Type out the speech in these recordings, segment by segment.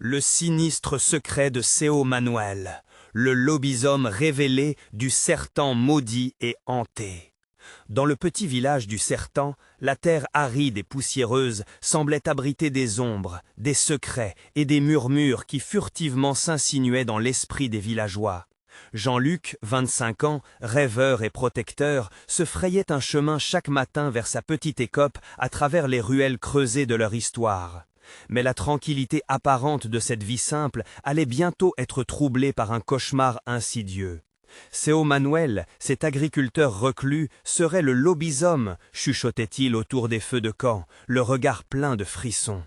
Le sinistre secret de Seo Manuel, le lobisome révélé du Sertan maudit et hanté. Dans le petit village du Sertan, la terre aride et poussiéreuse semblait abriter des ombres, des secrets et des murmures qui furtivement s'insinuaient dans l'esprit des villageois. Jean-Luc, 25 ans, rêveur et protecteur, se frayait un chemin chaque matin vers sa petite écope à travers les ruelles creusées de leur histoire. Mais la tranquillité apparente de cette vie simple allait bientôt être troublée par un cauchemar insidieux. Seo Manuel, cet agriculteur reclus, serait le lobisome, chuchotait-il autour des feux de camp, le regard plein de frissons.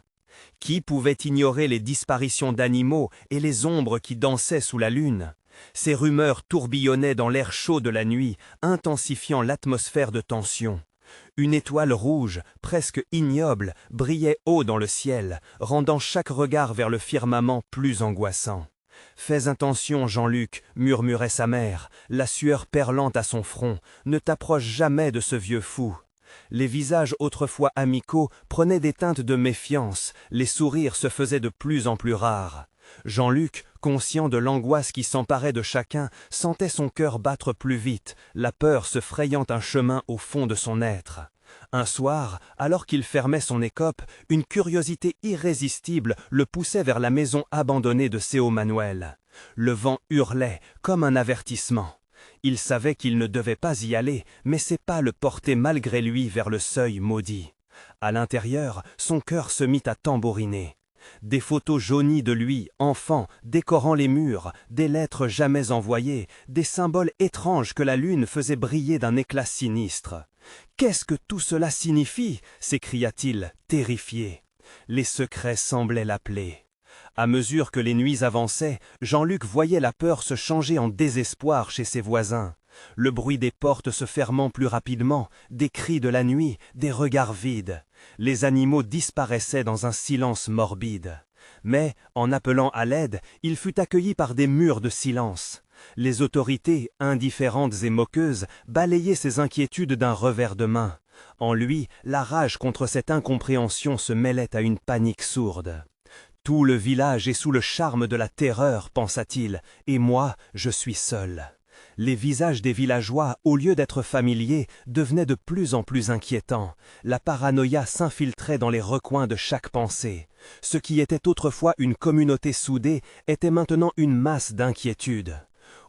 Qui pouvait ignorer les disparitions d'animaux et les ombres qui dansaient sous la lune? Ces rumeurs tourbillonnaient dans l'air chaud de la nuit, intensifiant l'atmosphère de tension. Une étoile rouge, presque ignoble, brillait haut dans le ciel, rendant chaque regard vers le firmament plus angoissant. « Fais attention, Jean-Luc, murmurait sa mère, la sueur perlante à son front, ne t'approche jamais de ce vieux fou. » Les visages autrefois amicaux prenaient des teintes de méfiance, les sourires se faisaient de plus en plus rares. Jean-Luc, conscient de l'angoisse qui s'emparait de chacun, sentait son cœur battre plus vite, la peur se frayant un chemin au fond de son être. Un soir, alors qu'il fermait son écope, une curiosité irrésistible le poussait vers la maison abandonnée de Seo Manuel. Le vent hurlait, comme un avertissement. Il savait qu'il ne devait pas y aller, mais ses pas le portaient malgré lui vers le seuil maudit. À l'intérieur, son cœur se mit à tambouriner. Des photos jaunies de lui, enfant, décorant les murs, des lettres jamais envoyées, des symboles étranges que la lune faisait briller d'un éclat sinistre. « Qu'est-ce que tout cela signifie » s'écria-t-il, terrifié. Les secrets semblaient l'appeler. À mesure que les nuits avançaient, Jean-Luc voyait la peur se changer en désespoir chez ses voisins. Le bruit des portes se fermant plus rapidement, des cris de la nuit, des regards vides. Les animaux disparaissaient dans un silence morbide. Mais, en appelant à l'aide, il fut accueilli par des murs de silence. Les autorités, indifférentes et moqueuses, balayaient ses inquiétudes d'un revers de main. En lui, la rage contre cette incompréhension se mêlait à une panique sourde. « Tout le village est sous le charme de la terreur, pensa-t-il, et moi, je suis seul. » Les visages des villageois, au lieu d'être familiers, devenaient de plus en plus inquiétants. La paranoïa s'infiltrait dans les recoins de chaque pensée. Ce qui était autrefois une communauté soudée était maintenant une masse d'inquiétudes.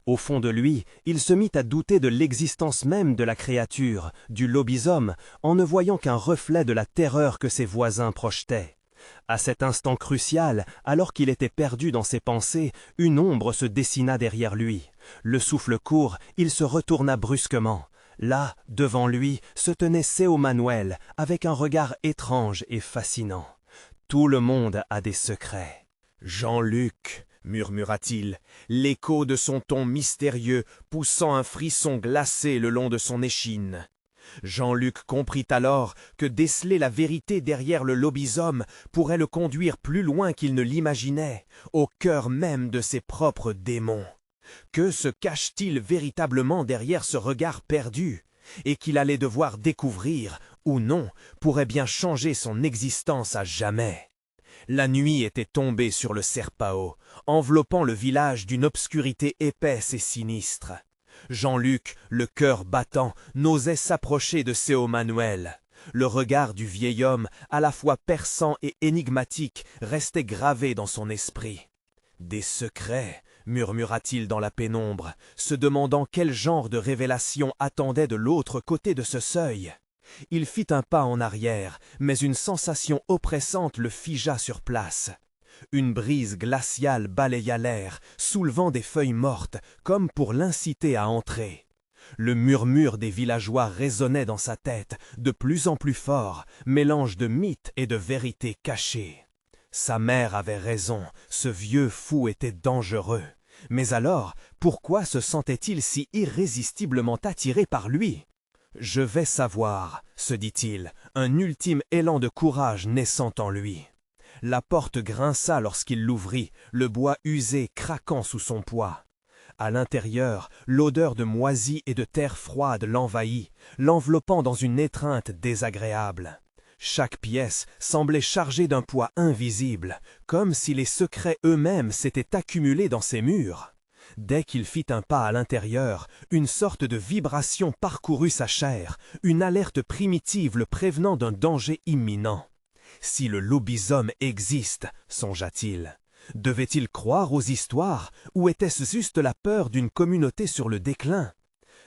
Au fond de lui, il se mit à douter de l'existence même de la créature, du lobisome, en ne voyant qu'un reflet de la terreur que ses voisins projetaient. À cet instant crucial, alors qu'il était perdu dans ses pensées, une ombre se dessina derrière lui. Le souffle court, il se retourna brusquement. Là, devant lui, se tenait Seo Manuel, avec un regard étrange et fascinant. Tout le monde a des secrets. « Jean-Luc » murmura-t-il, l'écho de son ton mystérieux poussant un frisson glacé le long de son échine. Jean-Luc comprit alors que déceler la vérité derrière le lobisome pourrait le conduire plus loin qu'il ne l'imaginait, au cœur même de ses propres démons. Que se cache-t-il véritablement derrière ce regard perdu? Et qu'il allait devoir découvrir, ou non, pourrait bien changer son existence à jamais. La nuit était tombée sur le Serpao, enveloppant le village d'une obscurité épaisse et sinistre. Jean-Luc, le cœur battant, n'osait s'approcher de Seo Manuel. Le regard du vieil homme, à la fois perçant et énigmatique, restait gravé dans son esprit. « Des secrets » murmura-t-il dans la pénombre, se demandant quel genre de révélation attendait de l'autre côté de ce seuil. Il fit un pas en arrière, mais une sensation oppressante le figea sur place. Une brise glaciale balaya l'air, soulevant des feuilles mortes, comme pour l'inciter à entrer. Le murmure des villageois résonnait dans sa tête, de plus en plus fort, mélange de mythe et de vérité cachée. Sa mère avait raison, ce vieux fou était dangereux. Mais alors, pourquoi se sentait-il si irrésistiblement attiré par lui ? « Je vais savoir », se dit-il, un ultime élan de courage naissant en lui. La porte grinça lorsqu'il l'ouvrit, le bois usé craquant sous son poids. À l'intérieur, l'odeur de moisie et de terre froide l'envahit, l'enveloppant dans une étreinte désagréable. Chaque pièce semblait chargée d'un poids invisible, comme si les secrets eux-mêmes s'étaient accumulés dans ces murs. Dès qu'il fit un pas à l'intérieur, une sorte de vibration parcourut sa chair, une alerte primitive le prévenant d'un danger imminent. Si le lobisome existe, songea-t-il, devait-il croire aux histoires ou était-ce juste la peur d'une communauté sur le déclin?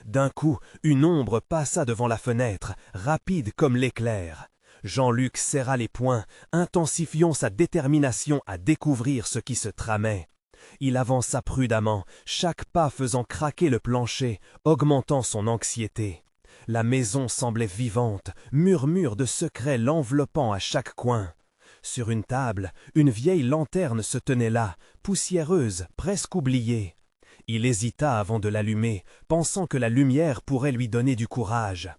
D'un coup, une ombre passa devant la fenêtre, rapide comme l'éclair. Jean-Luc serra les poings, intensifiant sa détermination à découvrir ce qui se tramait. Il avança prudemment, chaque pas faisant craquer le plancher, augmentant son anxiété. La maison semblait vivante, murmure de secrets l'enveloppant à chaque coin. Sur une table, une vieille lanterne se tenait là, poussiéreuse, presque oubliée. Il hésita avant de l'allumer, pensant que la lumière pourrait lui donner du courage.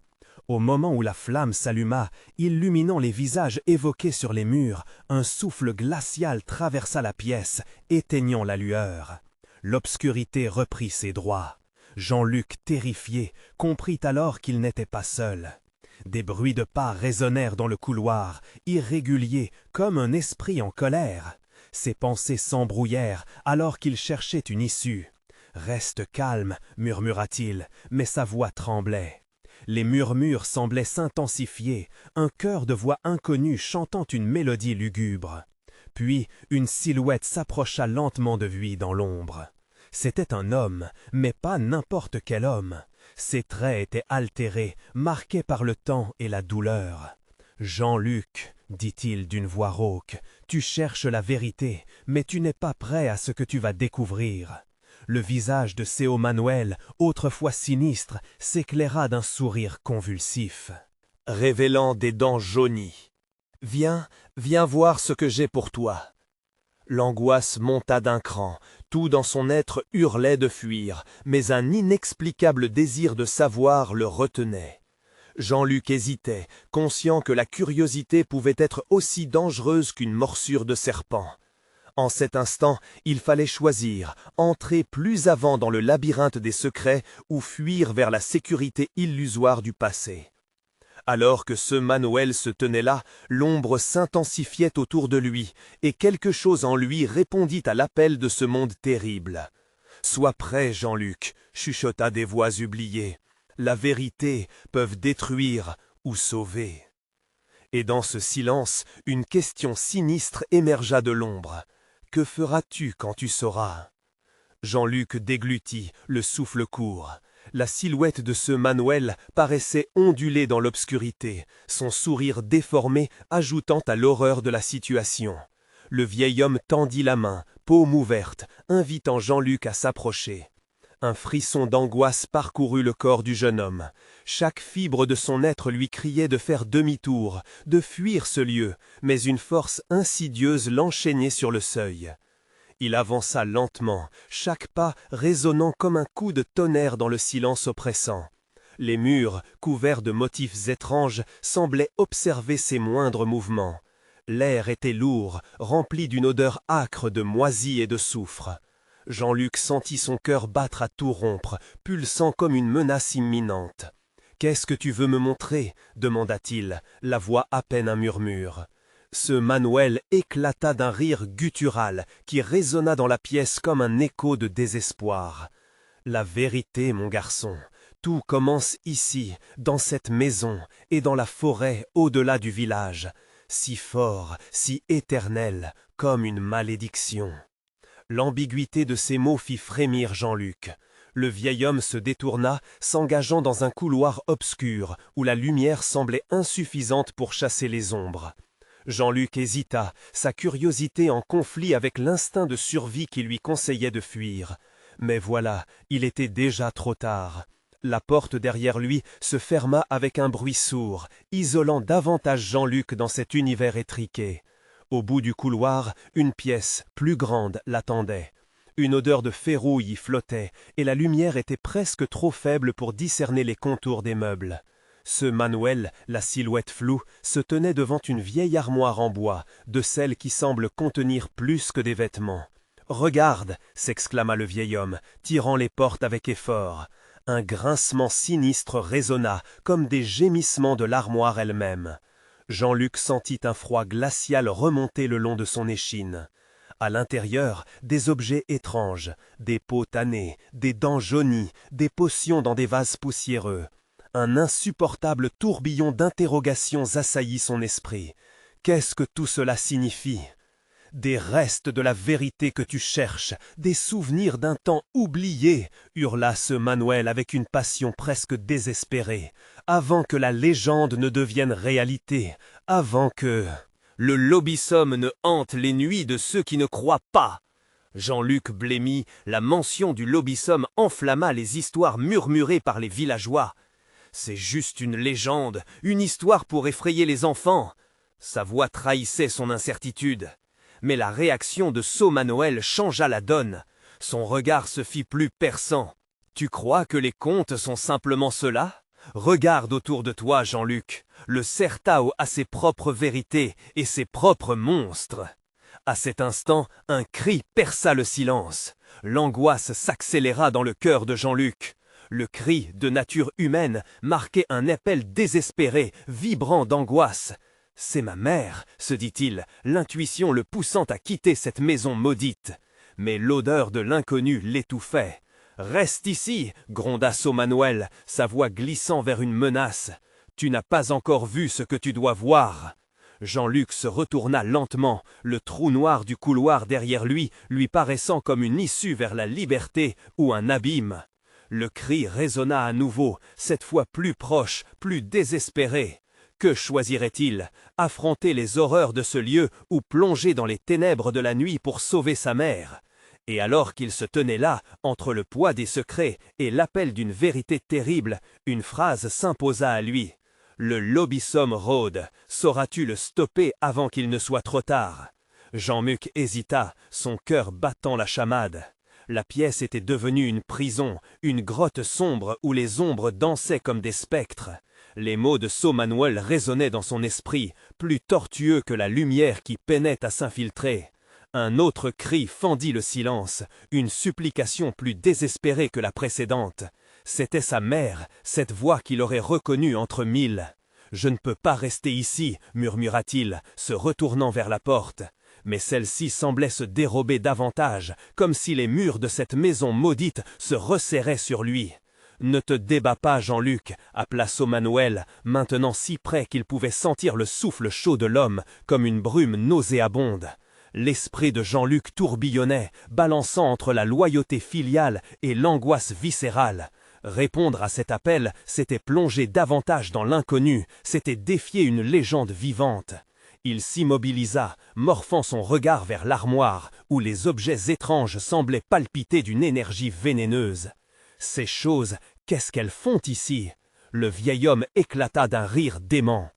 Au moment où la flamme s'alluma, illuminant les visages évoqués sur les murs, un souffle glacial traversa la pièce, éteignant la lueur. L'obscurité reprit ses droits. Jean-Luc, terrifié, comprit alors qu'il n'était pas seul. Des bruits de pas résonnèrent dans le couloir, irréguliers, comme un esprit en colère. Ses pensées s'embrouillèrent alors qu'il cherchait une issue. « Reste calme » murmura-t-il, mais sa voix tremblait. Les murmures semblaient s'intensifier, un chœur de voix inconnue chantant une mélodie lugubre. Puis une silhouette s'approcha lentement de lui dans l'ombre. C'était un homme, mais pas n'importe quel homme. Ses traits étaient altérés, marqués par le temps et la douleur. « Jean-Luc, dit-il d'une voix rauque, tu cherches la vérité, mais tu n'es pas prêt à ce que tu vas découvrir. » Le visage de Seo Manuel, autrefois sinistre, s'éclaira d'un sourire convulsif, révélant des dents jaunies. « Viens, viens voir ce que j'ai pour toi. » L'angoisse monta d'un cran, tout dans son être hurlait de fuir, mais un inexplicable désir de savoir le retenait. Jean-Luc hésitait, conscient que la curiosité pouvait être aussi dangereuse qu'une morsure de serpent. En cet instant, il fallait choisir, entrer plus avant dans le labyrinthe des secrets ou fuir vers la sécurité illusoire du passé. Alors que ce Manuel se tenait là, l'ombre s'intensifiait autour de lui, et quelque chose en lui répondit à l'appel de ce monde terrible. « Sois prêt, Jean-Luc » chuchota des voix oubliées. « La vérité peuvent détruire ou sauver. » Et dans ce silence, une question sinistre émergea de l'ombre. « Que feras-tu quand tu sauras ?» Jean-Luc déglutit, le souffle court. La silhouette de ce Manuel paraissait onduler dans l'obscurité, son sourire déformé ajoutant à l'horreur de la situation. Le vieil homme tendit la main, paume ouverte, invitant Jean-Luc à s'approcher. Un frisson d'angoisse parcourut le corps du jeune homme. Chaque fibre de son être lui criait de faire demi-tour, de fuir ce lieu, mais une force insidieuse l'enchaînait sur le seuil. Il avança lentement, chaque pas résonnant comme un coup de tonnerre dans le silence oppressant. Les murs, couverts de motifs étranges, semblaient observer ses moindres mouvements. L'air était lourd, rempli d'une odeur âcre de moisie et de soufre. Jean-Luc sentit son cœur battre à tout rompre, pulsant comme une menace imminente. « Qu'est-ce que tu veux me montrer » demanda-t-il, la voix à peine un murmure. Ce Manuel éclata d'un rire guttural qui résonna dans la pièce comme un écho de désespoir. « La vérité, mon garçon, tout commence ici, dans cette maison et dans la forêt au-delà du village, si fort, si éternel, comme une malédiction. » L'ambiguïté de ces mots fit frémir Jean-Luc. Le vieil homme se détourna, s'engageant dans un couloir obscur où la lumière semblait insuffisante pour chasser les ombres. Jean-Luc hésita, sa curiosité en conflit avec l'instinct de survie qui lui conseillait de fuir. Mais voilà, il était déjà trop tard. La porte derrière lui se ferma avec un bruit sourd, isolant davantage Jean-Luc dans cet univers étriqué. Au bout du couloir, une pièce, plus grande, l'attendait. Une odeur de ferrouille y flottait, et la lumière était presque trop faible pour discerner les contours des meubles. Ce Manuel, la silhouette floue, se tenait devant une vieille armoire en bois, de celles qui semblent contenir plus que des vêtements. « Regarde » s'exclama le vieil homme, tirant les portes avec effort. Un grincement sinistre résonna, comme des gémissements de l'armoire elle-même. Jean-Luc sentit un froid glacial remonter le long de son échine. À l'intérieur, des objets étranges, des peaux tannées, des dents jaunies, des potions dans des vases poussiéreux. Un insupportable tourbillon d'interrogations assaillit son esprit. Qu'est-ce que tout cela signifie ? Des restes de la vérité que tu cherches, des souvenirs d'un temps oublié, hurla ce Manuel avec une passion presque désespérée, avant que la légende ne devienne réalité, avant que... Le lobisome ne hante les nuits de ceux qui ne croient pas. Jean-Luc blêmit, la mention du lobisome enflamma les histoires murmurées par les villageois. C'est juste une légende, une histoire pour effrayer les enfants. Sa voix trahissait son incertitude. Mais la réaction de Saut Manuel changea la donne. Son regard se fit plus perçant. Tu crois que les contes sont simplement cela ? Regarde autour de toi, Jean-Luc. Le Sertao a ses propres vérités et ses propres monstres. À cet instant, un cri perça le silence. L'angoisse s'accéléra dans le cœur de Jean-Luc. Le cri, de nature humaine, marquait un appel désespéré, vibrant d'angoisse. « C'est ma mère », se dit-il, l'intuition le poussant à quitter cette maison maudite. Mais l'odeur de l'inconnu l'étouffait. « Reste ici », gronda Saut Manuel, sa voix glissant vers une menace. « Tu n'as pas encore vu ce que tu dois voir ». Jean-Luc se retourna lentement, le trou noir du couloir derrière lui paraissant comme une issue vers la liberté ou un abîme. Le cri résonna à nouveau, cette fois plus proche, plus désespéré. Que choisirait-il? Affronter les horreurs de ce lieu ou plonger dans les ténèbres de la nuit pour sauver sa mère? Et alors qu'il se tenait là, entre le poids des secrets et l'appel d'une vérité terrible, une phrase s'imposa à lui. « Le lobisome rôde, sauras-tu le stopper avant qu'il ne soit trop tard ?» Jean-Luc hésita, son cœur battant la chamade. La pièce était devenue une prison, une grotte sombre où les ombres dansaient comme des spectres. Les mots de Saut Manuel résonnaient dans son esprit, plus tortueux que la lumière qui peinait à s'infiltrer. Un autre cri fendit le silence, une supplication plus désespérée que la précédente. C'était sa mère, cette voix qu'il aurait reconnue entre mille. « Je ne peux pas rester ici » murmura-t-il, se retournant vers la porte. Mais celle-ci semblait se dérober davantage, comme si les murs de cette maison maudite se resserraient sur lui. « Ne te débats pas, Jean-Luc » appela Saut Manuel, maintenant si près qu'il pouvait sentir le souffle chaud de l'homme, comme une brume nauséabonde. L'esprit de Jean-Luc tourbillonnait, balançant entre la loyauté filiale et l'angoisse viscérale. Répondre à cet appel, c'était plonger davantage dans l'inconnu, c'était défier une légende vivante. Il s'immobilisa, morphant son regard vers l'armoire, où les objets étranges semblaient palpiter d'une énergie vénéneuse. Ces choses, qu'est-ce qu'elles font ici? Le vieil homme éclata d'un rire dément.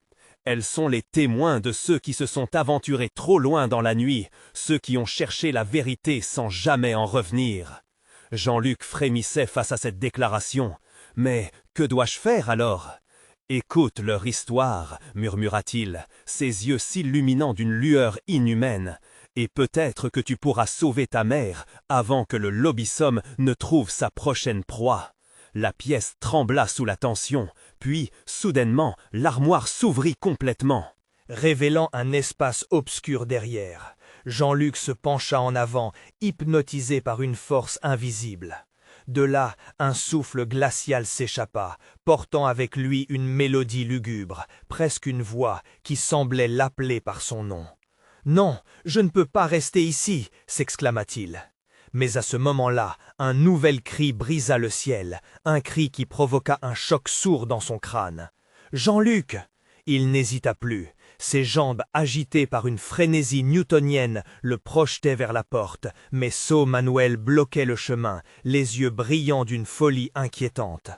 Elles sont les témoins de ceux qui se sont aventurés trop loin dans la nuit, ceux qui ont cherché la vérité sans jamais en revenir. Jean-Luc frémissait face à cette déclaration. « Mais que dois-je faire alors ?» « Écoute leur histoire, murmura-t-il, ses yeux s'illuminant d'une lueur inhumaine. Et peut-être que tu pourras sauver ta mère avant que le lobisome ne trouve sa prochaine proie. » La pièce trembla sous la tension, puis, soudainement, l'armoire s'ouvrit complètement, révélant un espace obscur derrière. Jean-Luc se pencha en avant, hypnotisé par une force invisible. De là, un souffle glacial s'échappa, portant avec lui une mélodie lugubre, presque une voix qui semblait l'appeler par son nom. « Non, je ne peux pas rester ici !» s'exclama-t-il. Mais à ce moment-là, un nouvel cri brisa le ciel, un cri qui provoqua un choc sourd dans son crâne. « Jean-Luc !» Il n'hésita plus. Ses jambes, agitées par une frénésie newtonienne, le projetaient vers la porte, mais Saut Manuel bloquait le chemin, les yeux brillants d'une folie inquiétante.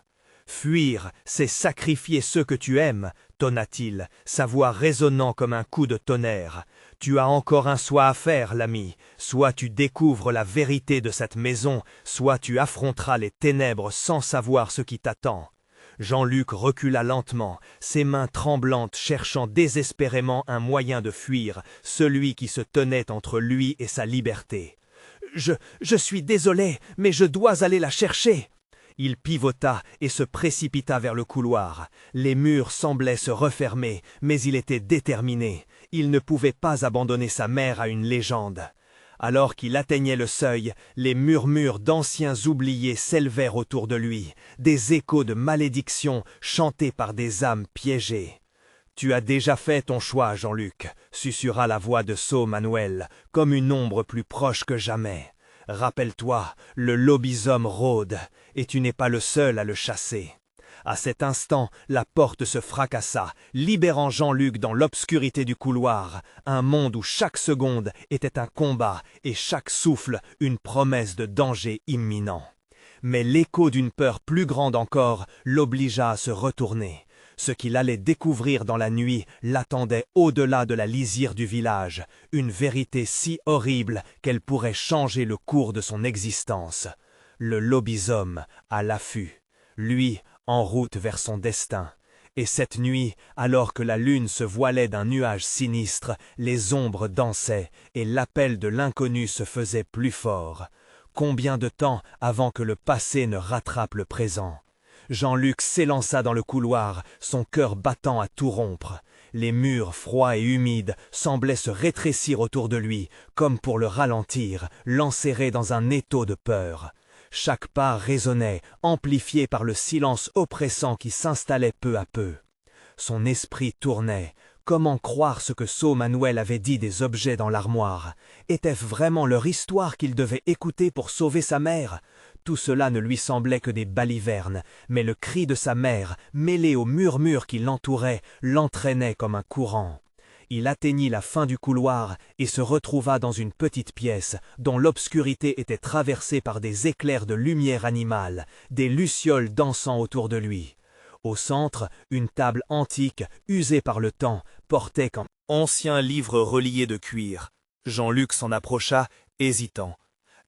« Fuir, c'est sacrifier ceux que tu aimes » tonna-t-il, sa voix résonnant comme un coup de tonnerre. « Tu as encore un choix à faire, l'ami. Soit tu découvres la vérité de cette maison, soit tu affronteras les ténèbres sans savoir ce qui t'attend. » Jean-Luc recula lentement, ses mains tremblantes cherchant désespérément un moyen de fuir, celui qui se tenait entre lui et sa liberté. « Je suis désolé, mais je dois aller la chercher !» Il pivota et se précipita vers le couloir. Les murs semblaient se refermer, mais il était déterminé. Il ne pouvait pas abandonner sa mère à une légende. Alors qu'il atteignait le seuil, les murmures d'anciens oubliés s'élevèrent autour de lui, des échos de malédiction chantés par des âmes piégées. « Tu as déjà fait ton choix, Jean-Luc », susurra la voix de Saut Manuel, comme une ombre plus proche que jamais. « Rappelle-toi, le lobisome rôde, et tu n'es pas le seul à le chasser. » À cet instant, la porte se fracassa, libérant Jean-Luc dans l'obscurité du couloir, un monde où chaque seconde était un combat et chaque souffle une promesse de danger imminent. Mais l'écho d'une peur plus grande encore l'obligea à se retourner. Ce qu'il allait découvrir dans la nuit l'attendait au-delà de la lisière du village, une vérité si horrible qu'elle pourrait changer le cours de son existence. Le lobisome à l'affût, lui en route vers son destin. Et cette nuit, alors que la lune se voilait d'un nuage sinistre, les ombres dansaient et l'appel de l'inconnu se faisait plus fort. Combien de temps avant que le passé ne rattrape le présent? Jean-Luc s'élança dans le couloir, son cœur battant à tout rompre. Les murs froids et humides semblaient se rétrécir autour de lui, comme pour le ralentir, l'enserrer dans un étau de peur. Chaque pas résonnait, amplifié par le silence oppressant qui s'installait peu à peu. Son esprit tournait. Comment croire ce que Saut Manuel avait dit des objets dans l'armoire? Était-ce vraiment leur histoire qu'il devait écouter pour sauver sa mère? Tout cela ne lui semblait que des balivernes, mais le cri de sa mère, mêlé aux murmures qui l'entouraient, l'entraînait comme un courant. Il atteignit la fin du couloir et se retrouva dans une petite pièce dont l'obscurité était traversée par des éclairs de lumière animale, des lucioles dansant autour de lui. Au centre, une table antique, usée par le temps, portait qu'un ancien livre relié de cuir. Jean-Luc s'en approcha, hésitant.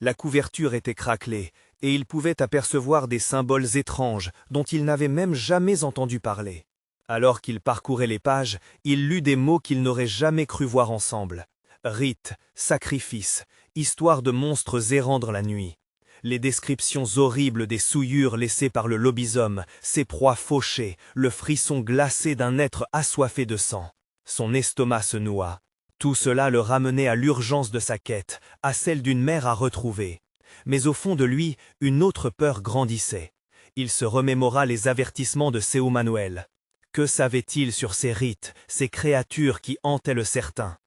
La couverture était craquelée, et il pouvait apercevoir des symboles étranges dont il n'avait même jamais entendu parler. Alors qu'il parcourait les pages, il lut des mots qu'il n'aurait jamais cru voir ensemble. Rites, sacrifices, histoire de monstres errants dans la nuit. Les descriptions horribles des souillures laissées par le lobisome, ses proies fauchées, le frisson glacé d'un être assoiffé de sang. Son estomac se noua. Tout cela le ramenait à l'urgence de sa quête, à celle d'une mère à retrouver. Mais au fond de lui, une autre peur grandissait. Il se remémora les avertissements de Saut Manuel. Que savait-il sur ces rites, ces créatures qui hantaient le certain?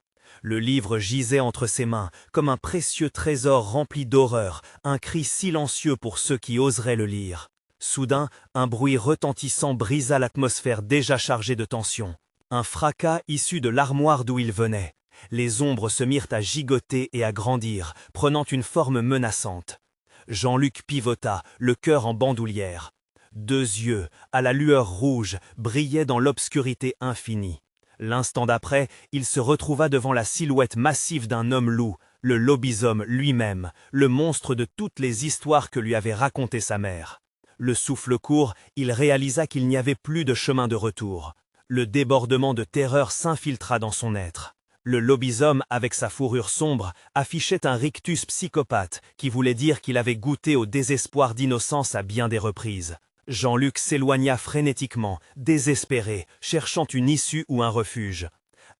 Le livre gisait entre ses mains, comme un précieux trésor rempli d'horreur, un cri silencieux pour ceux qui oseraient le lire. Soudain, un bruit retentissant brisa l'atmosphère déjà chargée de tension. Un fracas issu de l'armoire d'où il venait. Les ombres se mirent à gigoter et à grandir, prenant une forme menaçante. Jean-Luc pivota, le cœur en bandoulière. Deux yeux, à la lueur rouge, brillaient dans l'obscurité infinie. L'instant d'après, il se retrouva devant la silhouette massive d'un homme-loup, le lobisome lui-même, le monstre de toutes les histoires que lui avait racontées sa mère. Le souffle court, il réalisa qu'il n'y avait plus de chemin de retour. Le débordement de terreur s'infiltra dans son être. Le lobisome, avec sa fourrure sombre, affichait un rictus psychopathe qui voulait dire qu'il avait goûté au désespoir d'innocence à bien des reprises. Jean-Luc s'éloigna frénétiquement, désespéré, cherchant une issue ou un refuge.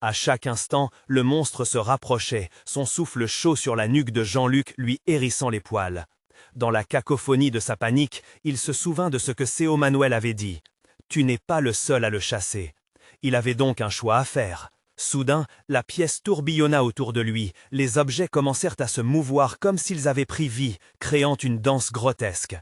À chaque instant, le monstre se rapprochait, son souffle chaud sur la nuque de Jean-Luc lui hérissant les poils. Dans la cacophonie de sa panique, il se souvint de ce que Saut Manuel avait dit. « Tu n'es pas le seul à le chasser ». Il avait donc un choix à faire. Soudain, la pièce tourbillonna autour de lui, les objets commencèrent à se mouvoir comme s'ils avaient pris vie, créant une danse grotesque.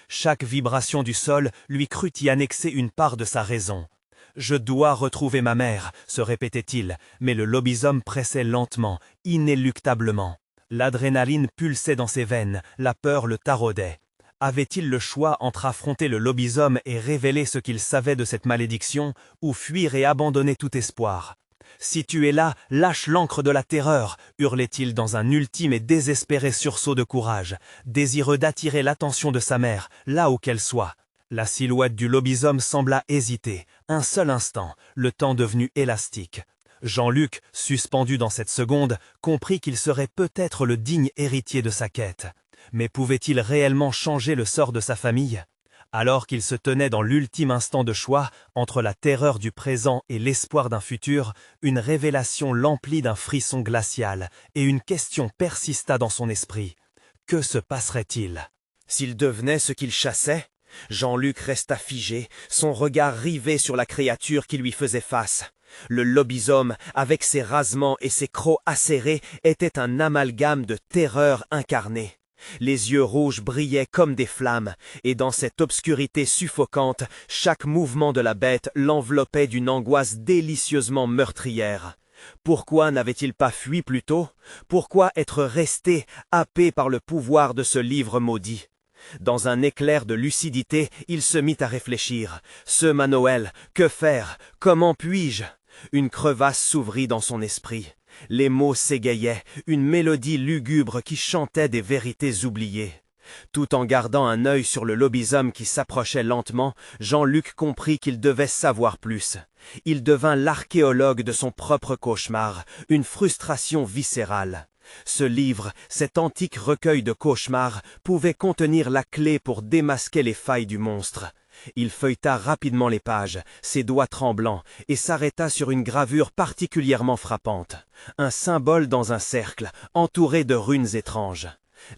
Chaque vibration du sol lui crut y annexer une part de sa raison. « Je dois retrouver ma mère », se répétait-il, mais le lobisome pressait lentement, inéluctablement. L'adrénaline pulsait dans ses veines, la peur le taraudait. Avait-il le choix entre affronter le lobisome et révéler ce qu'il savait de cette malédiction, ou fuir et abandonner tout espoir? « Si tu es là, lâche l'ancre de la terreur !» hurlait-il dans un ultime et désespéré sursaut de courage, désireux d'attirer l'attention de sa mère, là où qu'elle soit. La silhouette du lobisome sembla hésiter, un seul instant, le temps devenu élastique. Jean-Luc, suspendu dans cette seconde, comprit qu'il serait peut-être le digne héritier de sa quête. Mais pouvait-il réellement changer le sort de sa famille? Alors qu'il se tenait dans l'ultime instant de choix, entre la terreur du présent et l'espoir d'un futur, une révélation l'emplit d'un frisson glacial, et une question persista dans son esprit. Que se passerait-il? S'il devenait ce qu'il chassait, Jean-Luc resta figé, son regard rivé sur la créature qui lui faisait face. Le lobisome, avec ses rasements et ses crocs acérés, était un amalgame de terreur incarnée. Les yeux rouges brillaient comme des flammes, et dans cette obscurité suffocante, chaque mouvement de la bête l'enveloppait d'une angoisse délicieusement meurtrière. Pourquoi n'avait-il pas fui plus tôt? Pourquoi être resté, happé par le pouvoir de ce livre maudit? Dans un éclair de lucidité, il se mit à réfléchir. Ce Manoël, que faire? Comment puis-je? Une crevasse s'ouvrit dans son esprit. Les mots s'égayaient, une mélodie lugubre qui chantait des vérités oubliées. Tout en gardant un œil sur le lobisome qui s'approchait lentement, Jean-Luc comprit qu'il devait savoir plus. Il devint l'archéologue de son propre cauchemar, une frustration viscérale. Ce livre, cet antique recueil de cauchemars, pouvait contenir la clé pour démasquer les failles du monstre. Il feuilleta rapidement les pages, ses doigts tremblants, et s'arrêta sur une gravure particulièrement frappante. Un symbole dans un cercle, entouré de runes étranges.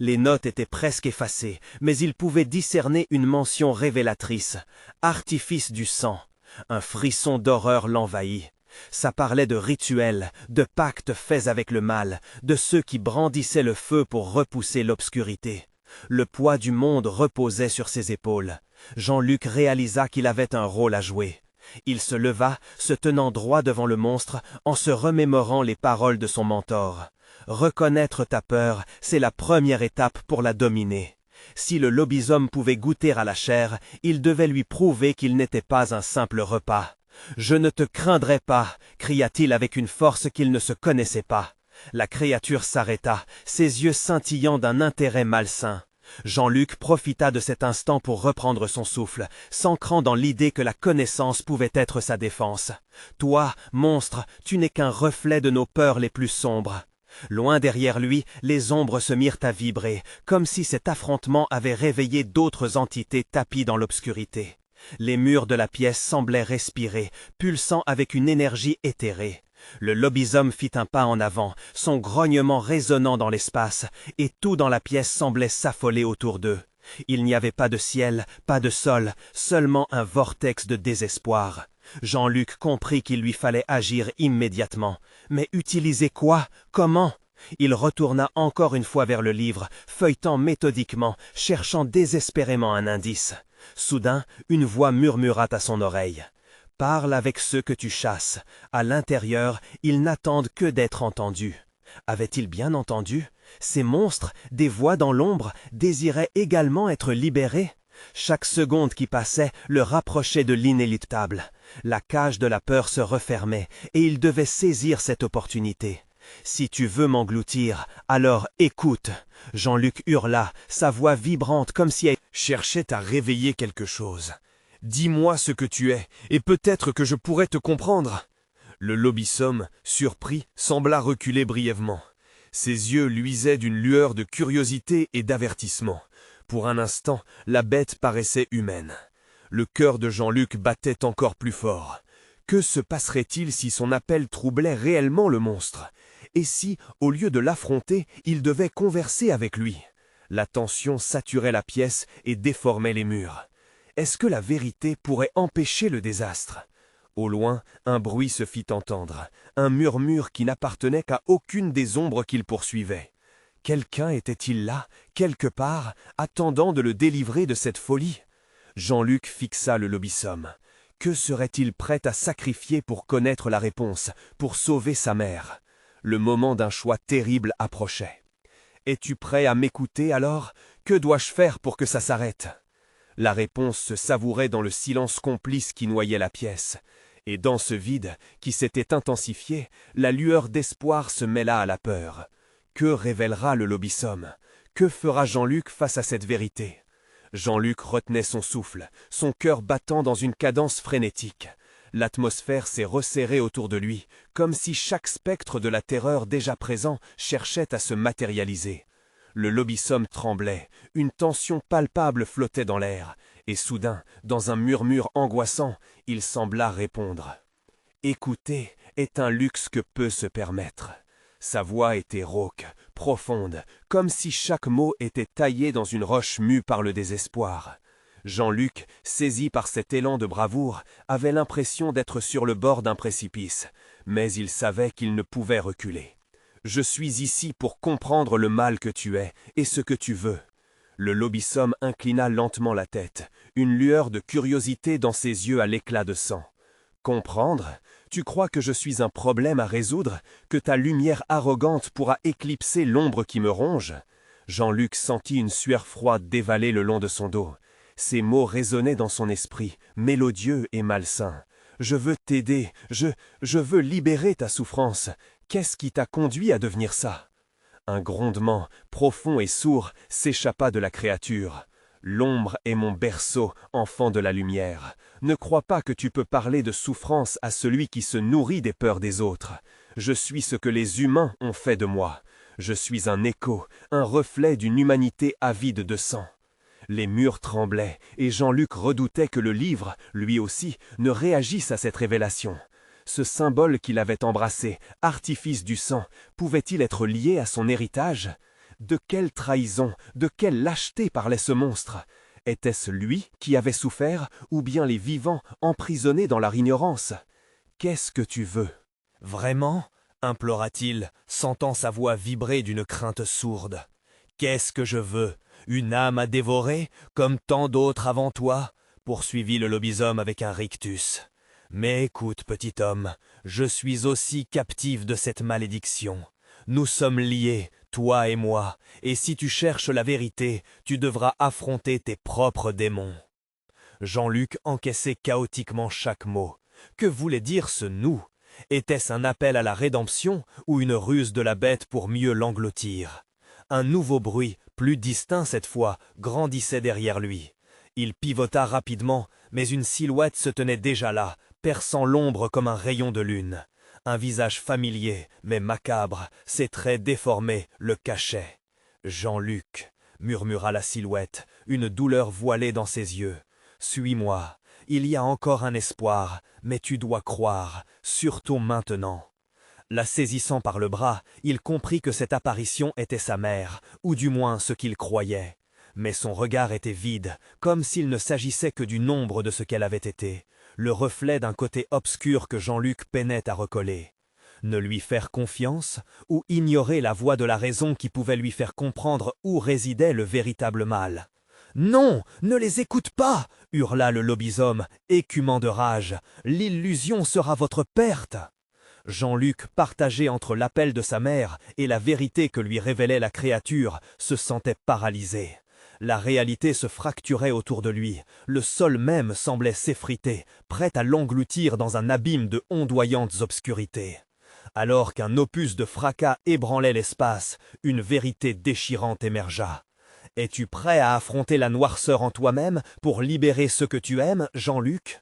Les notes étaient presque effacées, mais il pouvait discerner une mention révélatrice. Artifice du sang. Un frisson d'horreur l'envahit. Ça parlait de rituels, de pactes faits avec le mal, de ceux qui brandissaient le feu pour repousser l'obscurité. Le poids du monde reposait sur ses épaules. Jean-Luc réalisa qu'il avait un rôle à jouer. Il se leva, se tenant droit devant le monstre, en se remémorant les paroles de son mentor. Reconnaître ta peur, c'est la première étape pour la dominer. Si le lobisome pouvait goûter à la chair, il devait lui prouver qu'il n'était pas un simple repas. « Je ne te craindrai pas !» cria-t-il avec une force qu'il ne se connaissait pas. La créature s'arrêta, ses yeux scintillant d'un intérêt malsain. Jean-Luc profita de cet instant pour reprendre son souffle, s'ancrant dans l'idée que la connaissance pouvait être sa défense. « Toi, monstre, tu n'es qu'un reflet de nos peurs les plus sombres. » Loin derrière lui, les ombres se mirent à vibrer, comme si cet affrontement avait réveillé d'autres entités tapies dans l'obscurité. Les murs de la pièce semblaient respirer, pulsant avec une énergie éthérée. Le lobisome fit un pas en avant, son grognement résonnant dans l'espace, et tout dans la pièce semblait s'affoler autour d'eux. Il n'y avait pas de ciel, pas de sol, seulement un vortex de désespoir. Jean-Luc comprit qu'il lui fallait agir immédiatement. Mais utiliser quoi? Comment? Il retourna encore une fois vers le livre, feuilletant méthodiquement, cherchant désespérément un indice. Soudain, une voix murmura à son oreille. « Parle avec ceux que tu chasses. À l'intérieur, ils n'attendent que d'être entendus. » Avait-il bien entendu? Ces monstres, des voix dans l'ombre, désiraient également être libérés. Chaque seconde qui passait le rapprochait de l'inéluctable. La cage de la peur se refermait, et il devait saisir cette opportunité. « Si tu veux m'engloutir, alors écoute !» Jean-Luc hurla, sa voix vibrante comme si elle cherchait à réveiller quelque chose. « Dis-moi ce que tu es, et peut-être que je pourrais te comprendre. » Le lobisome, surpris, sembla reculer brièvement. Ses yeux luisaient d'une lueur de curiosité et d'avertissement. Pour un instant, la bête paraissait humaine. Le cœur de Jean-Luc battait encore plus fort. Que se passerait-il si son appel troublait réellement le monstre? Et si, au lieu de l'affronter, il devait converser avec lui? La tension saturait la pièce et déformait les murs. Est-ce que la vérité pourrait empêcher le désastre? Au loin, un bruit se fit entendre, un murmure qui n'appartenait qu'à aucune des ombres qu'il poursuivait. Quelqu'un était-il là, quelque part, attendant de le délivrer de cette folie? Jean-Luc fixa le lobisome. Que serait-il prêt à sacrifier pour connaître la réponse, pour sauver sa mère? Le moment d'un choix terrible approchait. « Es-tu prêt à m'écouter alors? Que dois-je faire pour que ça s'arrête ?» La réponse se savourait dans le silence complice qui noyait la pièce. Et dans ce vide, qui s'était intensifié, la lueur d'espoir se mêla à la peur. Que révélera le lobisome? Que fera Jean-Luc face à cette vérité? Jean-Luc retenait son souffle, son cœur battant dans une cadence frénétique. L'atmosphère s'est resserrée autour de lui, comme si chaque spectre de la terreur déjà présent cherchait à se matérialiser. Le lobisome tremblait, une tension palpable flottait dans l'air, Et soudain, dans un murmure angoissant, il sembla répondre. Écouter est un luxe que peut se permettre. Sa voix était rauque, profonde, comme si chaque mot était taillé dans une roche mue par le désespoir. Jean-Luc, saisi par cet élan de bravoure, avait l'impression d'être sur le bord d'un précipice, mais il savait qu'il ne pouvait reculer. « Je suis ici pour comprendre le mal que tu es et ce que tu veux. » Le Lobisome inclina lentement la tête, une lueur de curiosité dans ses yeux à l'éclat de sang. « Comprendre ? Tu crois que je suis un problème à résoudre, que ta lumière arrogante pourra éclipser l'ombre qui me ronge ?» Jean-Luc sentit une sueur froide dévaler le long de son dos. Ces mots résonnaient dans son esprit, mélodieux et malsains. « Je veux t'aider, je veux libérer ta souffrance. Qu'est-ce qui t'a conduit à devenir ça ?» Un grondement, profond et sourd, s'échappa de la créature. « L'ombre est mon berceau, enfant de la lumière. Ne crois pas que tu peux parler de souffrance à celui qui se nourrit des peurs des autres. Je suis ce que les humains ont fait de moi. Je suis un écho, un reflet d'une humanité avide de sang. » Les murs tremblaient, et Jean-Luc redoutait que le livre, lui aussi, ne réagisse à cette révélation. Ce symbole qu'il avait embrassé, artifice du sang, pouvait-il être lié à son héritage ? De quelle trahison, de quelle lâcheté parlait ce monstre ? Était-ce lui qui avait souffert, ou bien les vivants emprisonnés dans leur ignorance ? « Qu'est-ce que tu veux ?» Vraiment ? Implora-t-il, sentant sa voix vibrer d'une crainte sourde. Qu'est-ce que je veux ? Une âme à dévorer, comme tant d'autres avant toi ? Poursuivit le lobisome avec un rictus. Mais écoute, petit homme, je suis aussi captif de cette malédiction. Nous sommes liés, toi et moi, et si tu cherches la vérité, tu devras affronter tes propres démons. Jean-Luc encaissait chaotiquement chaque mot. Que voulait dire ce « nous » ? Était-ce un appel à la rédemption ou une ruse de la bête pour mieux l'engloutir ? Un nouveau bruit, plus distinct cette fois, grandissait derrière lui. Il pivota rapidement, mais une silhouette se tenait déjà là, perçant l'ombre comme un rayon de lune. Un visage familier, mais macabre, ses traits déformés, le cachaient. « Jean-Luc » murmura la silhouette, une douleur voilée dans ses yeux. « Suis-moi, il y a encore un espoir, mais tu dois croire, surtout maintenant. » La saisissant par le bras, il comprit que cette apparition était sa mère, ou du moins ce qu'il croyait. Mais son regard était vide, comme s'il ne s'agissait que du nombre de ce qu'elle avait été, le reflet d'un côté obscur que Jean-Luc peinait à recoller. Ne lui faire confiance, ou ignorer la voix de la raison qui pouvait lui faire comprendre où résidait le véritable mal. « Non, ne les écoute pas !» hurla le lobisome, écumant de rage. « L'illusion sera votre perte !» Jean-Luc, partagé entre l'appel de sa mère et la vérité que lui révélait la créature, se sentait paralysé. La réalité se fracturait autour de lui, le sol même semblait s'effriter, prêt à l'engloutir dans un abîme de ondoyantes obscurités. Alors qu'un opus de fracas ébranlait l'espace, une vérité déchirante émergea. « Es-tu prêt à affronter la noirceur en toi-même pour libérer ce que tu aimes, Jean-Luc ?»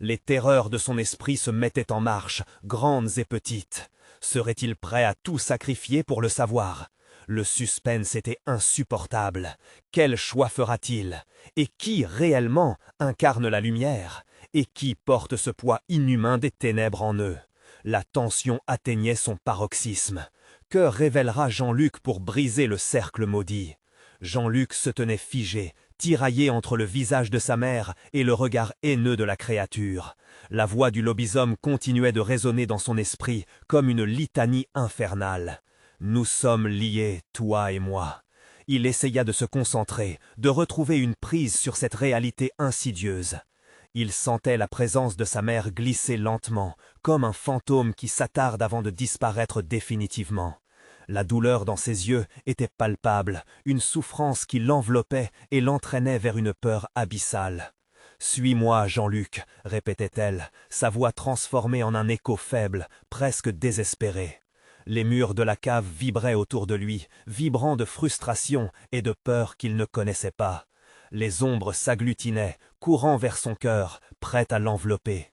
Les terreurs de son esprit se mettaient en marche, grandes et petites. Serait-il prêt à tout sacrifier pour le savoir ? Le suspense était insupportable. Quel choix fera-t-il ? Et qui, réellement, incarne la lumière ? Et qui porte ce poids inhumain des ténèbres en eux ? La tension atteignait son paroxysme. Que révélera Jean-Luc pour briser le cercle maudit ? Jean-Luc se tenait figé, tiraillé entre le visage de sa mère et le regard haineux de la créature. La voix du lobisome continuait de résonner dans son esprit comme une litanie infernale. « Nous sommes liés, toi et moi. » Il essaya de se concentrer, de retrouver une prise sur cette réalité insidieuse. Il sentait la présence de sa mère glisser lentement, comme un fantôme qui s'attarde avant de disparaître définitivement. La douleur dans ses yeux était palpable, une souffrance qui l'enveloppait et l'entraînait vers une peur abyssale. « Suis-moi, Jean-Luc » répétait-elle, sa voix transformée en un écho faible, presque désespéré. Les murs de la cave vibraient autour de lui, vibrant de frustration et de peur qu'il ne connaissait pas. Les ombres s'agglutinaient, courant vers son cœur, prêtes à l'envelopper.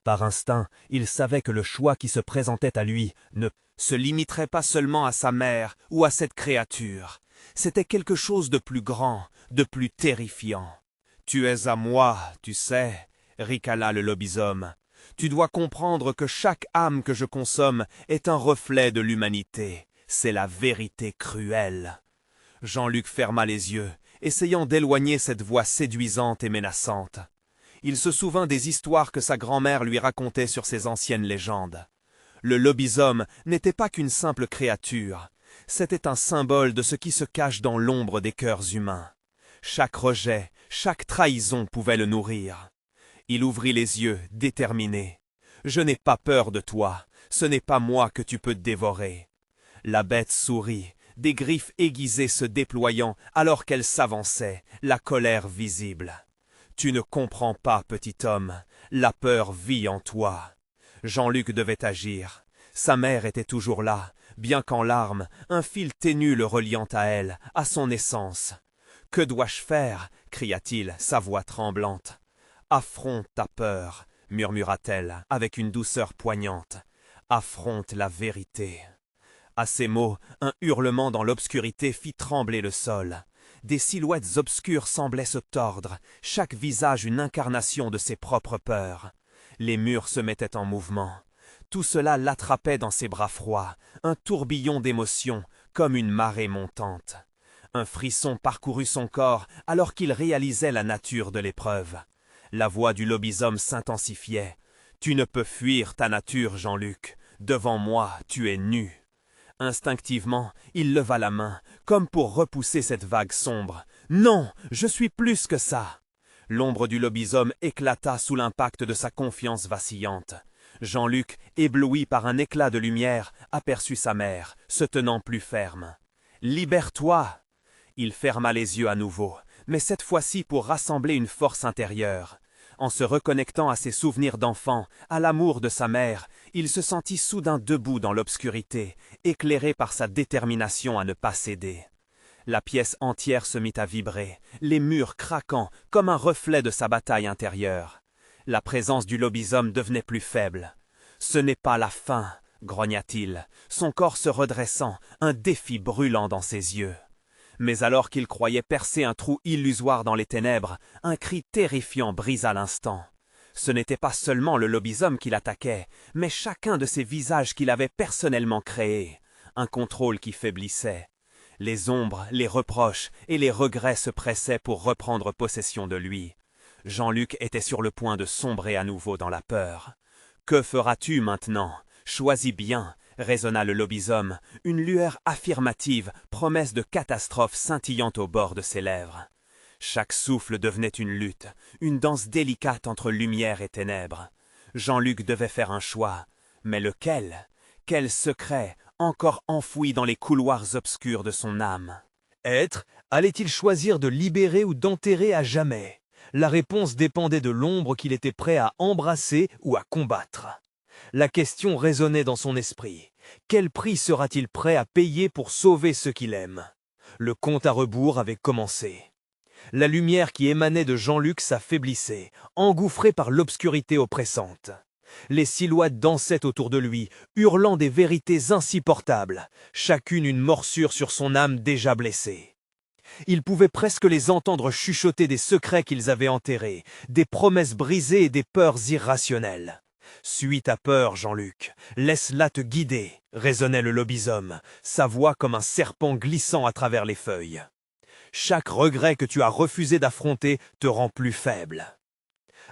Par instinct, il savait que le choix qui se présentait à lui ne se limiterait pas seulement à sa mère ou à cette créature. C'était quelque chose de plus grand, de plus terrifiant. Tu es à moi, tu sais, ricana le lobisome. Tu dois comprendre que chaque âme que je consomme est un reflet de l'humanité. C'est la vérité cruelle. Jean-Luc ferma les yeux, essayant d'éloigner cette voix séduisante et menaçante. Il se souvint des histoires que sa grand-mère lui racontait sur ses anciennes légendes. Le lobisome n'était pas qu'une simple créature, c'était un symbole de ce qui se cache dans l'ombre des cœurs humains. Chaque rejet, chaque trahison pouvait le nourrir. Il ouvrit les yeux, déterminé. « Je n'ai pas peur de toi, ce n'est pas moi que tu peux dévorer. » La bête sourit, des griffes aiguisées se déployant alors qu'elle s'avançait, la colère visible. « Tu ne comprends pas, petit homme, la peur vit en toi. » Jean-Luc devait agir. Sa mère était toujours là, bien qu'en larmes, un fil ténu le reliant à elle, à son essence. « Que dois-je faire » cria-t-il, sa voix tremblante. « Affronte ta peur » murmura-t-elle, avec une douceur poignante. « Affronte la vérité. » À ces mots, un hurlement dans l'obscurité fit trembler le sol. Des silhouettes obscures semblaient se tordre, chaque visage une incarnation de ses propres peurs. Les murs se mettaient en mouvement. Tout cela l'attrapait dans ses bras froids, un tourbillon d'émotions, comme une marée montante. Un frisson parcourut son corps alors qu'il réalisait la nature de l'épreuve. La voix du lobisome s'intensifiait. « Tu ne peux fuir ta nature, Jean-Luc. Devant moi, tu es nu. » Instinctivement, il leva la main, comme pour repousser cette vague sombre. « Non, je suis plus que ça !» L'ombre du lobisome éclata sous l'impact de sa confiance vacillante. Jean-Luc, ébloui par un éclat de lumière, aperçut sa mère, se tenant plus ferme. « Libère-toi !» Il ferma les yeux à nouveau, mais cette fois-ci pour rassembler une force intérieure. En se reconnectant à ses souvenirs d'enfant, à l'amour de sa mère, il se sentit soudain debout dans l'obscurité, éclairé par sa détermination à ne pas céder. La pièce entière se mit à vibrer, les murs craquant comme un reflet de sa bataille intérieure. La présence du lobisome devenait plus faible. « Ce n'est pas la fin !» grogna-t-il, son corps se redressant, un défi brûlant dans ses yeux. Mais alors qu'il croyait percer un trou illusoire dans les ténèbres, un cri terrifiant brisa l'instant. Ce n'était pas seulement le lobisome qui l'attaquait, mais chacun de ces visages qu'il avait personnellement créés. Un contrôle qui faiblissait. Les ombres, les reproches et les regrets se pressaient pour reprendre possession de lui. Jean-Luc était sur le point de sombrer à nouveau dans la peur. « Que feras-tu maintenant ? Choisis bien !» résonna le lobisome, une lueur affirmative, promesse de catastrophe scintillant au bord de ses lèvres. Chaque souffle devenait une lutte, une danse délicate entre lumière et ténèbres. Jean-Luc devait faire un choix, mais lequel ? Quel secret, encore enfoui dans les couloirs obscurs de son âme ? Être, allait-il choisir de libérer ou d'enterrer à jamais ? La réponse dépendait de l'ombre qu'il était prêt à embrasser ou à combattre. La question résonnait dans son esprit. Quel prix sera-t-il prêt à payer pour sauver ceux qu'il aime ? Le compte à rebours avait commencé. La lumière qui émanait de Jean-Luc s'affaiblissait, engouffrée par l'obscurité oppressante. Les silhouettes dansaient autour de lui, hurlant des vérités insupportables, chacune une morsure sur son âme déjà blessée. Il pouvait presque les entendre chuchoter des secrets qu'ils avaient enterrés, des promesses brisées et des peurs irrationnelles. « Suis ta peur, Jean-Luc, laisse-la te guider », résonnait le lobisome, sa voix comme un serpent glissant à travers les feuilles. « Chaque regret que tu as refusé d'affronter te rend plus faible. »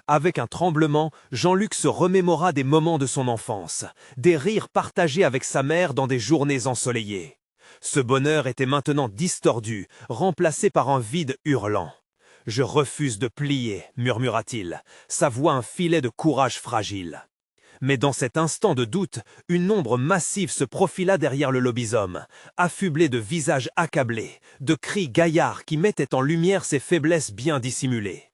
Avec un tremblement, Jean-Luc se remémora des moments de son enfance, des rires partagés avec sa mère dans des journées ensoleillées. Ce bonheur était maintenant distordu, remplacé par un vide hurlant. « Je refuse de plier », murmura-t-il, sa voix un filet de courage fragile. Mais dans cet instant de doute, une ombre massive se profila derrière le lobisome, affublée de visages accablés, de cris gaillards qui mettaient en lumière ses faiblesses bien dissimulées.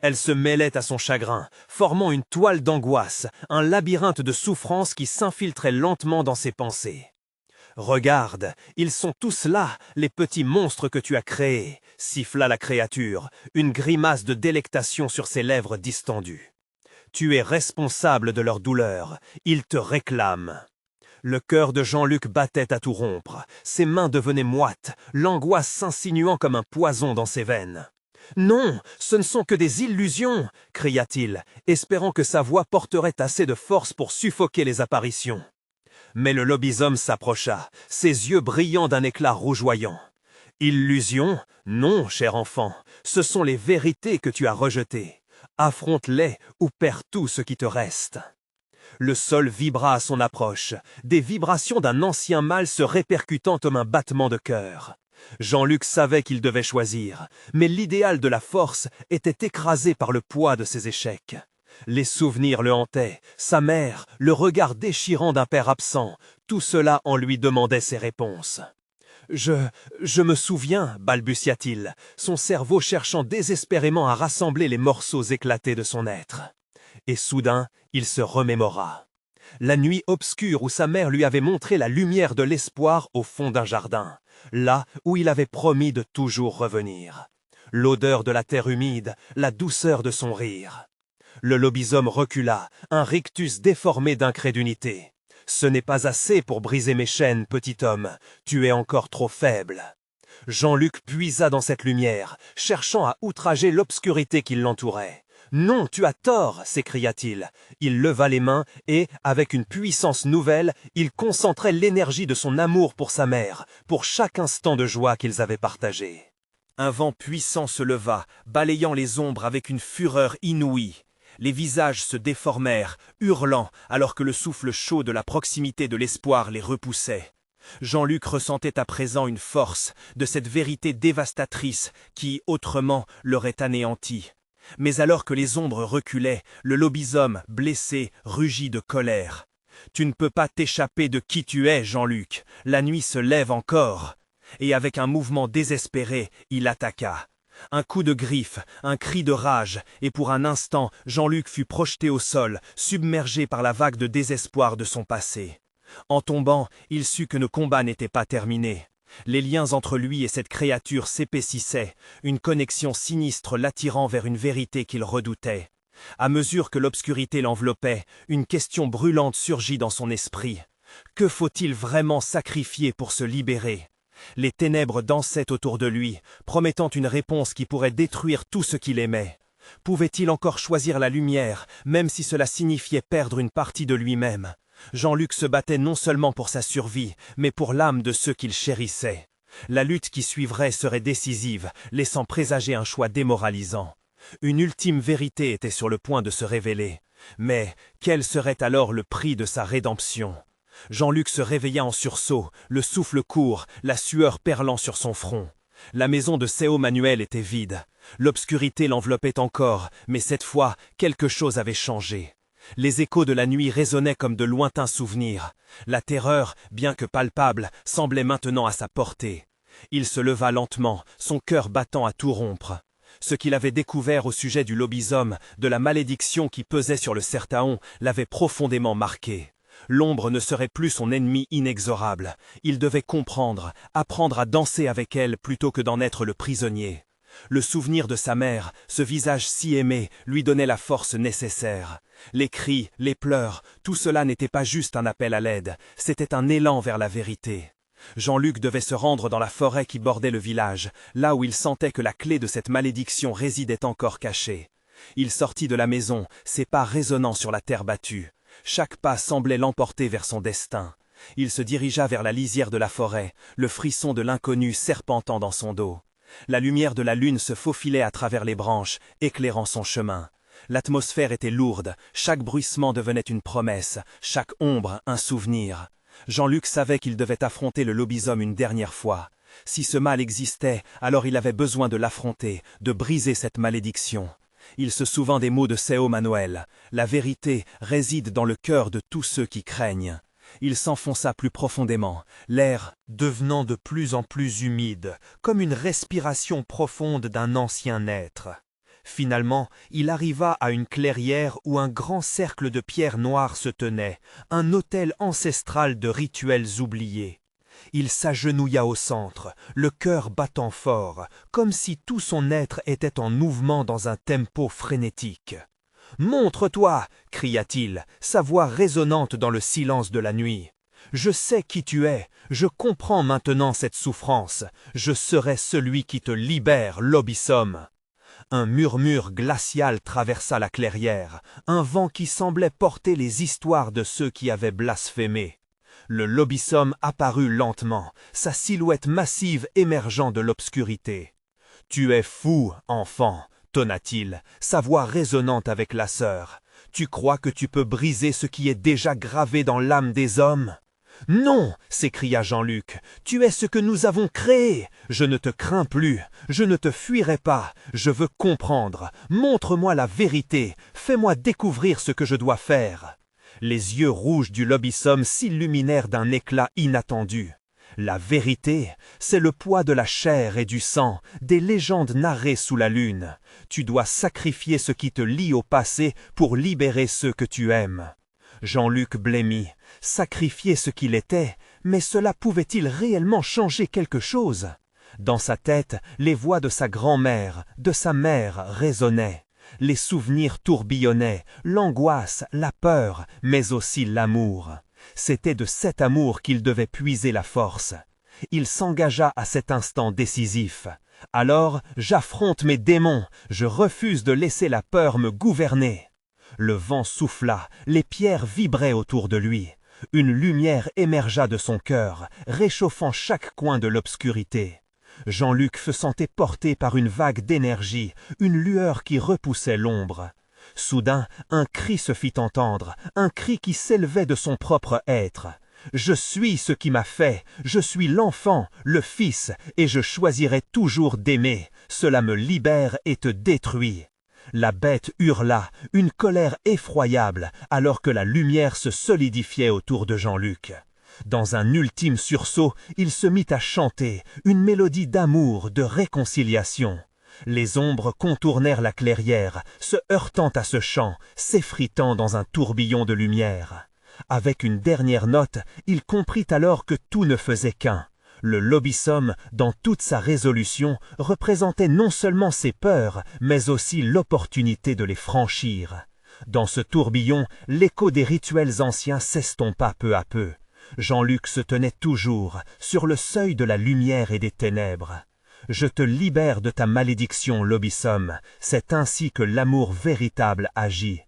Elle se mêlait à son chagrin, formant une toile d'angoisse, un labyrinthe de souffrance qui s'infiltrait lentement dans ses pensées. « Regarde, ils sont tous là, les petits monstres que tu as créés » siffla la créature, une grimace de délectation sur ses lèvres distendues. « Tu es responsable de leur douleur, ils te réclament. » Le cœur de Jean-Luc battait à tout rompre, ses mains devenaient moites, l'angoisse s'insinuant comme un poison dans ses veines. « Non, ce ne sont que des illusions !» cria-t-il, espérant que sa voix porterait assez de force pour suffoquer les apparitions. Mais le lobisome s'approcha, ses yeux brillant d'un éclat rougeoyant. « Illusions? Non, cher enfant, ce sont les vérités que tu as rejetées. Affronte-les ou perds tout ce qui te reste. » Le sol vibra à son approche, des vibrations d'un ancien mal se répercutant comme un battement de cœur. Jean-Luc savait qu'il devait choisir, mais l'idéal de la force était écrasé par le poids de ses échecs. Les souvenirs le hantaient, sa mère, le regard déchirant d'un père absent, tout cela en lui demandait ses réponses. « Je me souviens, balbutia-t-il, son cerveau cherchant désespérément à rassembler les morceaux éclatés de son être. Et soudain, il se remémora. La nuit obscure où sa mère lui avait montré la lumière de l'espoir au fond d'un jardin, là où il avait promis de toujours revenir. L'odeur de la terre humide, la douceur de son rire. Le lobisome recula, un rictus déformé d'incrédulité. « Ce n'est pas assez pour briser mes chaînes, petit homme, tu es encore trop faible. » Jean-Luc puisa dans cette lumière, cherchant à outrager l'obscurité qui l'entourait. « Non, tu as tort !» s'écria-t-il. Il leva les mains et, avec une puissance nouvelle, il concentrait l'énergie de son amour pour sa mère, pour chaque instant de joie qu'ils avaient partagé. Un vent puissant se leva, balayant les ombres avec une fureur inouïe. Les visages se déformèrent, hurlant, alors que le souffle chaud de la proximité de l'espoir les repoussait. Jean-Luc ressentait à présent une force de cette vérité dévastatrice qui, autrement, l'aurait anéanti. Mais alors que les ombres reculaient, le lobisome, blessé, rugit de colère. « Tu ne peux pas t'échapper de qui tu es, Jean-Luc. La nuit se lève encore. » Et avec un mouvement désespéré, il attaqua. Un coup de griffe, un cri de rage, et pour un instant, Jean-Luc fut projeté au sol, submergé par la vague de désespoir de son passé. En tombant, il sut que le combat n'était pas terminé. Les liens entre lui et cette créature s'épaississaient, une connexion sinistre l'attirant vers une vérité qu'il redoutait. À mesure que l'obscurité l'enveloppait, une question brûlante surgit dans son esprit. Que faut-il vraiment sacrifier pour se libérer ? Les ténèbres dansaient autour de lui, promettant une réponse qui pourrait détruire tout ce qu'il aimait. Pouvait-il encore choisir la lumière, même si cela signifiait perdre une partie de lui-même ? Jean-Luc se battait non seulement pour sa survie, mais pour l'âme de ceux qu'il chérissait. La lutte qui suivrait serait décisive, laissant présager un choix démoralisant. Une ultime vérité était sur le point de se révéler. Mais quel serait alors le prix de sa rédemption ? Jean-Luc se réveilla en sursaut, le souffle court, la sueur perlant sur son front. La maison de Séo Manuel était vide. L'obscurité l'enveloppait encore, mais cette fois, quelque chose avait changé. Les échos de la nuit résonnaient comme de lointains souvenirs. La terreur, bien que palpable, semblait maintenant à sa portée. Il se leva lentement, son cœur battant à tout rompre. Ce qu'il avait découvert au sujet du lobisome, de la malédiction qui pesait sur le Certaon, l'avait profondément marqué. L'ombre ne serait plus son ennemi inexorable. Il devait comprendre, apprendre à danser avec elle plutôt que d'en être le prisonnier. Le souvenir de sa mère, ce visage si aimé, lui donnait la force nécessaire. Les cris, les pleurs, tout cela n'était pas juste un appel à l'aide, c'était un élan vers la vérité. Jean-Luc devait se rendre dans la forêt qui bordait le village, là où il sentait que la clé de cette malédiction résidait encore cachée. Il sortit de la maison, ses pas résonnant sur la terre battue. Chaque pas semblait l'emporter vers son destin. Il se dirigea vers la lisière de la forêt, le frisson de l'inconnu serpentant dans son dos. La lumière de la lune se faufilait à travers les branches, éclairant son chemin. L'atmosphère était lourde, chaque bruissement devenait une promesse, chaque ombre un souvenir. Jean-Luc savait qu'il devait affronter le lobisome une dernière fois. Si ce mal existait, alors il avait besoin de l'affronter, de briser cette malédiction. Il se souvint des mots de Séo Manuel. La vérité réside dans le cœur de tous ceux qui craignent. Il s'enfonça plus profondément, l'air devenant de plus en plus humide, comme une respiration profonde d'un ancien être. Finalement, il arriva à une clairière où un grand cercle de pierres noires se tenait, un autel ancestral de rituels oubliés. Il s'agenouilla au centre, le cœur battant fort, comme si tout son être était en mouvement dans un tempo frénétique. « Montre-toi » cria-t-il, sa voix résonnante dans le silence de la nuit. « Je sais qui tu es, je comprends maintenant cette souffrance, je serai celui qui te libère, lobisome. » Un murmure glacial traversa la clairière, un vent qui semblait porter les histoires de ceux qui avaient blasphémé. Le Lobisome apparut lentement, sa silhouette massive émergeant de l'obscurité. « Tu es fou, enfant !» tonna-t-il, sa voix résonnante avec la sœur. « Tu crois que tu peux briser ce qui est déjà gravé dans l'âme des hommes ?» « Non !» s'écria Jean-Luc, « tu es ce que nous avons créé. Je ne te crains plus, je ne te fuirai pas, je veux comprendre. Montre-moi la vérité, fais-moi découvrir ce que je dois faire. » Les yeux rouges du Lobisome s'illuminèrent d'un éclat inattendu. La vérité, c'est le poids de la chair et du sang, des légendes narrées sous la lune. Tu dois sacrifier ce qui te lie au passé pour libérer ceux que tu aimes. Jean-Luc blêmit. Sacrifier ce qu'il était, mais cela pouvait-il réellement changer quelque chose? Dans sa tête, les voix de sa grand-mère, de sa mère résonnaient. Les souvenirs tourbillonnaient, l'angoisse, la peur, mais aussi l'amour. C'était de cet amour qu'il devait puiser la force. Il s'engagea à cet instant décisif. « Alors, j'affronte mes démons, je refuse de laisser la peur me gouverner. » Le vent souffla, les pierres vibraient autour de lui. Une lumière émergea de son cœur, réchauffant chaque coin de l'obscurité. Jean-Luc se sentait porté par une vague d'énergie, une lueur qui repoussait l'ombre. Soudain, un cri se fit entendre, un cri qui s'élevait de son propre être. « Je suis ce qui m'a fait, je suis l'enfant, le fils, et je choisirai toujours d'aimer. Cela me libère et te détruit. » La bête hurla, une colère effroyable, alors que la lumière se solidifiait autour de Jean-Luc. Dans un ultime sursaut, il se mit à chanter, une mélodie d'amour, de réconciliation. Les ombres contournèrent la clairière, se heurtant à ce chant, s'effritant dans un tourbillon de lumière. Avec une dernière note, il comprit alors que tout ne faisait qu'un. Le Lobisome, dans toute sa résolution, représentait non seulement ses peurs, mais aussi l'opportunité de les franchir. Dans ce tourbillon, l'écho des rituels anciens s'estompa peu à peu. Jean-Luc se tenait toujours, sur le seuil de la lumière et des ténèbres. « Je te libère de ta malédiction, Lobisome, c'est ainsi que l'amour véritable agit. »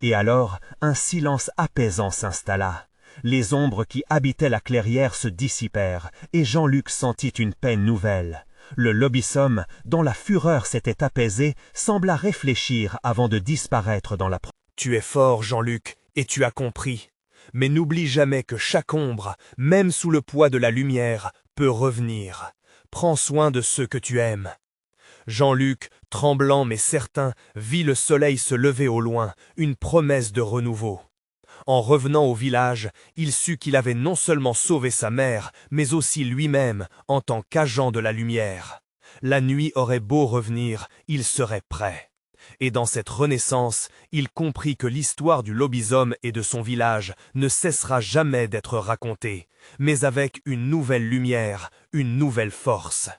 Et alors, un silence apaisant s'installa. Les ombres qui habitaient la clairière se dissipèrent, et Jean-Luc sentit une paix nouvelle. Le Lobisome, dont la fureur s'était apaisée, sembla réfléchir avant de disparaître dans la... Tu es fort, Jean-Luc, et tu as compris. Mais n'oublie jamais que chaque ombre, même sous le poids de la lumière, peut revenir. Prends soin de ceux que tu aimes. Jean-Luc, tremblant mais certain, vit le soleil se lever au loin, une promesse de renouveau. En revenant au village, il sut qu'il avait non seulement sauvé sa mère, mais aussi lui-même en tant qu'agent de la lumière. La nuit aurait beau revenir, il serait prêt. Et dans cette renaissance, il comprit que l'histoire du Lobisome et de son village ne cessera jamais d'être racontée, mais avec une nouvelle lumière, une nouvelle force.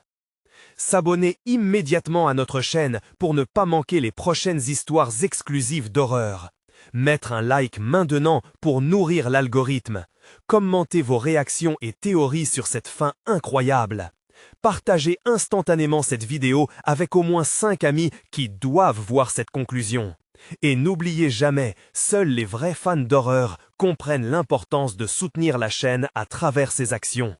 S'abonner immédiatement à notre chaîne pour ne pas manquer les prochaines histoires exclusives d'horreur. Mettre un like maintenant pour nourrir l'algorithme. Commentez vos réactions et théories sur cette fin incroyable. Partagez instantanément cette vidéo avec au moins 5 amis qui doivent voir cette conclusion. Et n'oubliez jamais, seuls les vrais fans d'horreur comprennent l'importance de soutenir la chaîne à travers ses actions.